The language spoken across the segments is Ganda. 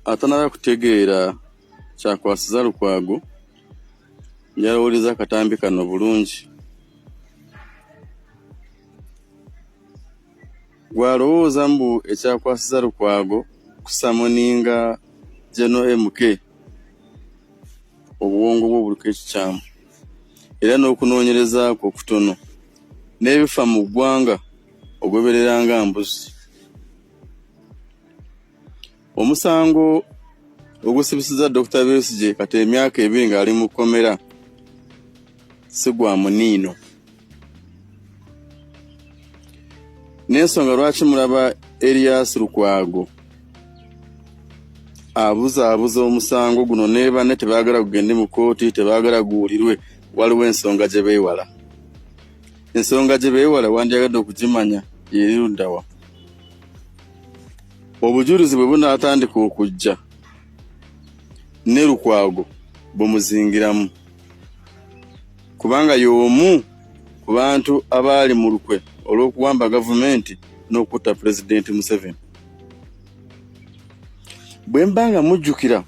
atanaba kutegeera kyakwasiza Lukwago yalowoleza akatambi kano bulungi. Gwalowooza mbu ekyakwasiza Lukwago kusamoninga General MK obuwongo bwo buluka ekikyamu era n'okunoonyereza ko kutono n'ebifa mu ggwanga ogobereranga mbuzi. Omusango ogusibisiza Dr. Besigye kati emyaka 2 ng'ali mu kkomera si gwa muniino. N'ensonga lwaki mulaba Erias Lukwago abuza omusango guno ne banne tebaagala kugende mu kooti, tebaagala guwulirwe, waliwo ensonga gye beewala. Ensonga gye beewala wandyagadde okugimanya yeri luddawa. Obujulizi bwe bunaatandika okujja ne Lukwago bumuzingiramu, kubanga y'omu ku bantu abaali mu lukwe olw'okuwamba gavumenti n'okutta Pulezidenti Museveni. Bwe mbanga mujjukira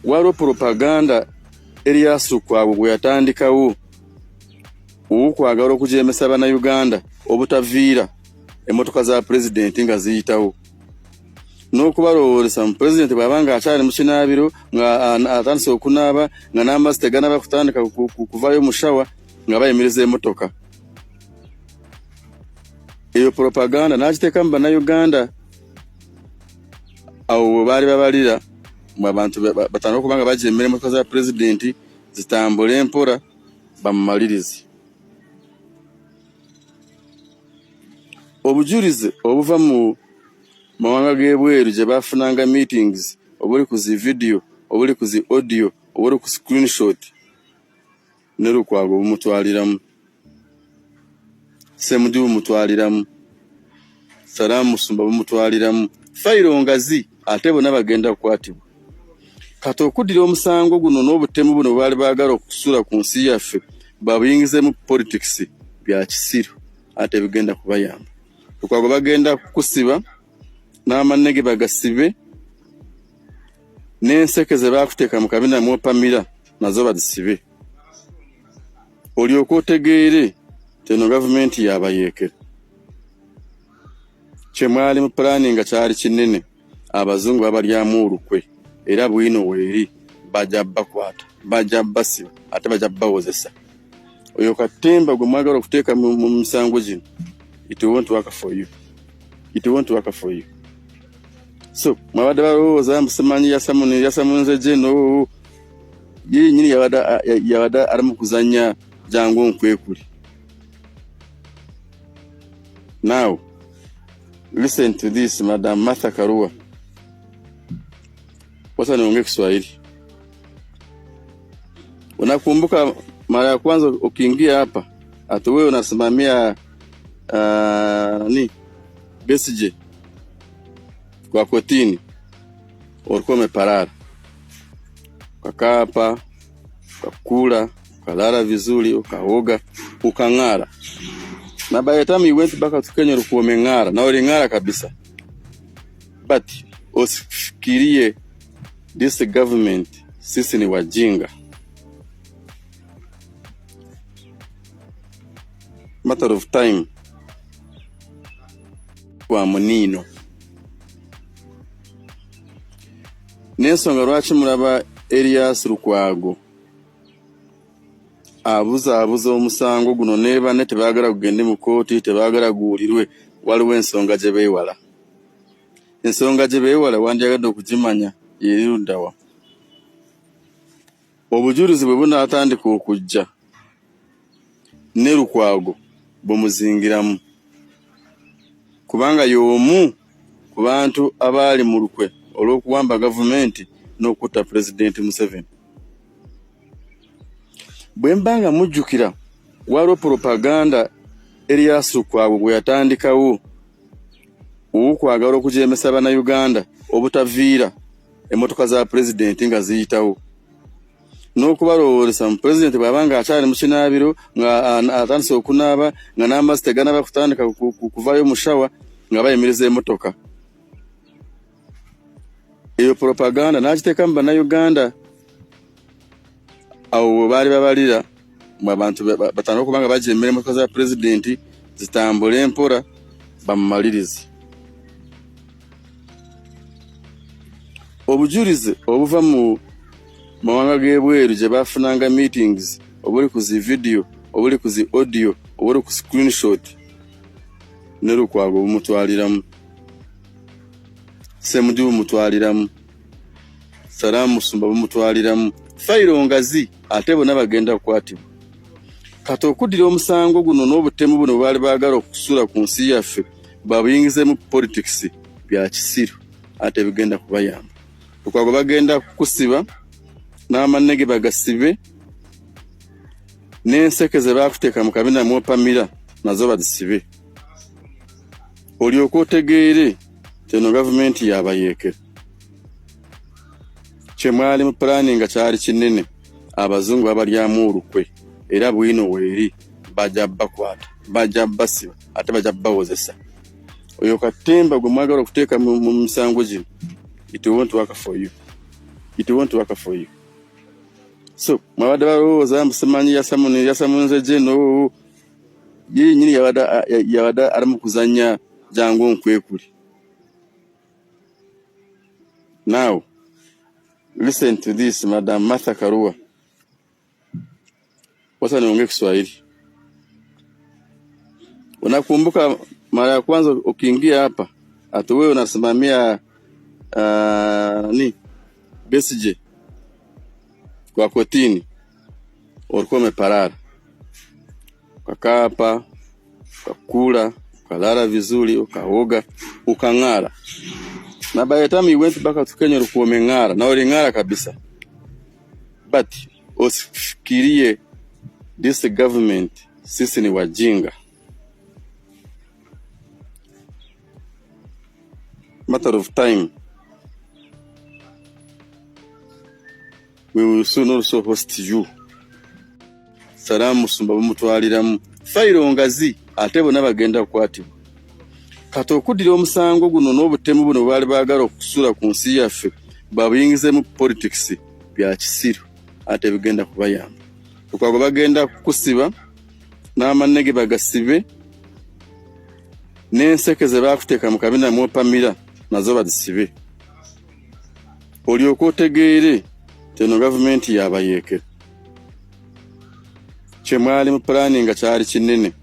waliwo propaganda Erias Lukwago gwe yatandikawo okwagala okujeemesa Bannayuganda obutaviira emmotoka za Pulezidenti nga ziyitawo, n'okubalowoolesa mu Pulezidenti bw'abanga akyali mu kinaabiro nga atandise okunaaba nga n'amazzi teganaba kutandika kuvaayo mu shawa nga bayimiriza emmotoka. Eyo propaganda n'agiteeka mu Bannayuganda awo baali babalira mu abantu batandika okuba nga bajeemera emmotoka za Pulezidenti zitambule empola bamumalirize. Obujulizi obuva mu mawanga g'ebweru gye bafunanga meetings obuli ku zi video, obuli ku zi audio, obuli ku screenshot ne Lukwago bumutwaliramu, Ssemujju bumutwaliramu, Salaamu Musumba bumutwaliramu, fayiro ngazi ate bonna bagenda kukwatibwa. Kati okuddira omusango guno n'obutemu buno baali baagala okusula ku nsi yaffe babuyingize mu politics bya kisiru ate bigenda kubayamba. Lukwago bagenda kukusiba n'amannege bagasibe n'enseke ze baakuteeka mu kabina mw'opamira nazo bazisibe. Olyoka otegeere teno gavumenti yabayeekera. Kye mwali mu planning nga kyali kinene, abazungu babalyamu olukwe era bwino weeri bajja bakwata, bajja basiba ate bajja bawozesa. Oyo katemba gwe mwagala okuteeka mu misango gino, it won't work for you. It won't work for you. So mwabadde balowooza mbusimanyi yasamunze jeno ye nyini yabada ali mu kuzannya jangu nkwekuli. Now listen to this, Madam Martha Karua. Wacha niongee Kiswahili. Unakumbuka mara ya kwanza ukiingia hapa ati wewe unasimamia Besigye kwa kotini, ulikuwa umeparara, ukakaa hapa, ukakula, ukalala vizuri, ukaoga, ukang'ara. Na by the time you went back to Kenya ulikuwa umeng'ara, na uling'ara kabisa. But usifikirie this government sisi ni wajinga. Matter of time kwa muniino. N'ensonga lwaki mulaba Erias Lukwago abuza omusango guno ne banne tebaagala kugende mu kooti, tebaagala guwulirwe, waliwo ensonga gye beewala. Ensonga gye beewala wandyagadde okugimanya yeri luddawa. Obujulizi bwe bunaatandika okujja ne Lukwago bumuzingiramu, kubanga y'omu ku bantu abaali mu lukwe olw'okuwamba gavumenti n'okutta Pulezidenti Museveni. Bwe mbanga mujjukira waliwo propaganda Erias Lukwago gwe yatandikawo okwagala okujeemesa Bannayuganda obutaviira emmotoka za Pulezidenti nga ziyitawo, n'okubalowoolesa mu Pulezidenti bw'abanga akyali mu kinaabiro nga atandise okunaaba nga n'amazzi teganaba kutandika kuvaayo mu shawa nga bayimiriza emmotoka. Eyo eyo propaganda n'agiteeka mu bannayuganda awo baali babalira mu abantu batandika okubanga bajja emirimu za pulezidenti zitambule empola bamumalirize. Obujulizi obuva mu mawanga g'ebweru gye bafunanga meetings obuli ku zi video obuli ku zi audio obuli ku screenshot ne Lukwago bumutwaliramu, Ssemujju bumutwaliramu, Salaamu Musumba bumutwaliramu, fayiro ngazi ate bonna bagenda kukwatibwa. Kati okuddira omusango guno n'obutemu buno baali baagala okusula ku nsi yaffe babuyingize mu politics bya kisiru ate bigenda kubayamba. Lukwago bagenda kukusiba n'amannege bagasibe n'enseke ze baakuteeka mu kabina mu Pamira nazo bazisibe. Olyoka otegeere teno gavumenti yabayeekera. Kye mwali mu planning nga kyali kinene abazungu babalyamu olukwe era bwino weeri bajja bakwata bajja basiba ate bajja bawozesa. Oyo katemba gwe mwagala okuteeka mu misango gino, it won't work for you. It won't work for you. So mwabadde balowooza Musemanyi yasamunze jeno ye nyini yabada aramu kuzanya jangu nkwekuli. Now listen to this, Madam Martha Karua. Wacha niongee Kiswahili. Unakumbuka mara ya kwanza ukiingia hapa ati wewe unasimamia Besigye kwa kotini, ulikuwa umeparara ukakaa hapa ukakula ukalala vizuri ukaoga ukang'ara, na by the time you went back to Kenya ulikuwa umeng'ara na uling'ara kabisa. But usifikirie this government sisi ni wajinga. Matter of time we will soon also host you. Salaamu Musumba bumutwaliramu, fayiro ngazi ate bonna bagenda kukwatibwa. Kati okuddira omusango guno n'obutemu buno baali baagala okusula ku nsi yaffe babuyingize mu politics bya kisiru ate bigenda kubayamba. Lukwago bagenda kukusiba n'amannege bagasibe n'enseke ze baakuteeka mu kabina mu Pamira nazo bazisibe. Olyoka otegeere teno gavumenti yabayeekera. Kye mwali mu planning nga kyali kinene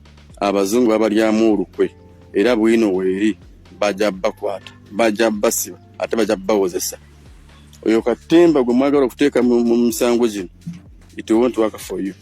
abazungu babalyamu olukwe era bwino weeri bajja bakwata bajja basiba ate bajja bawozesa. Oyo katemba gwe mwagala okuteeka mu misango gino, it won't work for you.